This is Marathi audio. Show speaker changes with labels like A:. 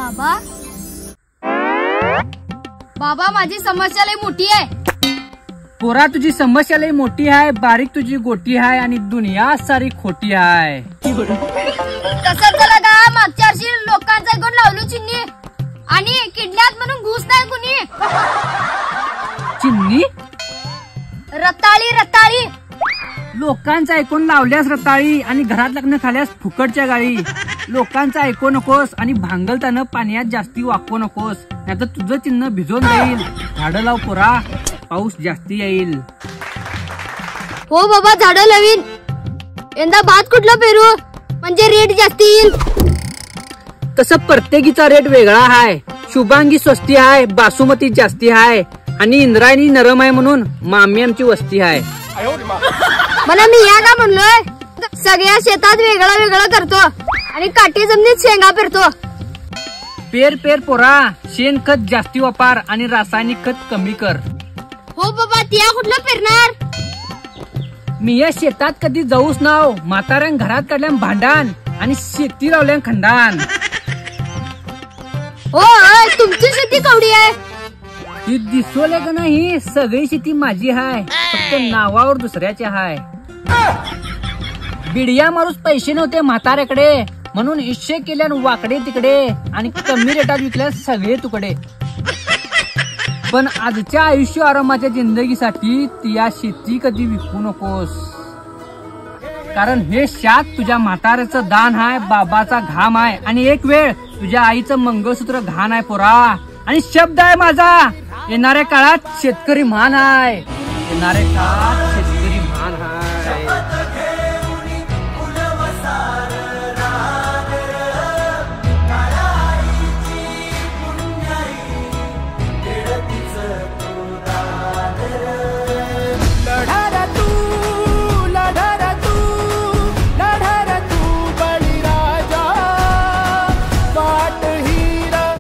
A: बाबा बाबा माझी समस्या लई मोठी आहे.
B: पोरा तुझी समस्या लई मोठी आहे, बारीक तुझी गोटी आहे आणि दुनिया सारी खोटी आहे.
A: तसंच झालं का मागच्या वर्षी लोकांचा ऐकून लावलो चिन्नी आणि किडल्यात म्हणून घुस नाही कुणी.
B: चिन्नी
A: रताळी रताळी
B: लोकांचं ऐकून लावल्यास रताळी आणि घरात लग्न खाल्यास फुकटच्या गाळी. लोकांचं ऐकू नकोस आणि भांगलताना पाण्यात जास्ती वाकवू नकोस, नाहीतर तुझं चिन्ह भिजून जाईल. झाडं लाव पोरा, पाऊस जास्ती येईल.
A: हो बाबा झाडं लावीन. यंदा भात कुठला पेरू म्हणजे रेट जास्ती येईल.
B: तसं प्रत्येकीचा रेट वेगळा आहे. शुभांगी स्वस्ती आहे, बासुमती जास्ती आहे आणि इंद्रायणी नरम आहे म्हणून मामी आमची वस्ती आहे.
A: मला मी या का म्हणलोय, सगळ्या शेतात वेगळा वेगळा करतो आणि काठी जमिनीत शेंगा पेरतो.
B: पेर पेर पोरा, शेणखत जास्ती वापर आणि रासायनिक खत कमी कर.
A: हो बाबा त्या कुठलं पेरणार.
B: मी या शेतात कधी जाऊच नाव, म्हाताऱ्यां घरात काढल्यान भांडण आणि शेती लावल्यान खंडान.
A: हो तुमची शेती कवडी आहे.
B: ती दिसवले का नाही, सगळी शेती माझी हाय, फक्त नावावर दुसऱ्याची हाय. बिडिया मारूस पैसे नव्हते म्हाताऱ्याकडे म्हणून इच्छे केल्यान वाकडे तिकडे आणि कमी रेटात विकल्या सगळे तुकडे. पण आजच्या आयुष्य आरामाच्या जिंदगीसाठी तिया शेती कधी विकू नकोस, कारण हे शात तुझ्या म्हाताऱ्याचं दान आहे, बाबाचा घाम आहे आणि एक वेळ तुझ्या आईचं मंगळसूत्र घाण आहे पोरा. आणि शब्द आहे माझा, येणाऱ्या काळात शेतकरी महान आहे. येणाऱ्या काळात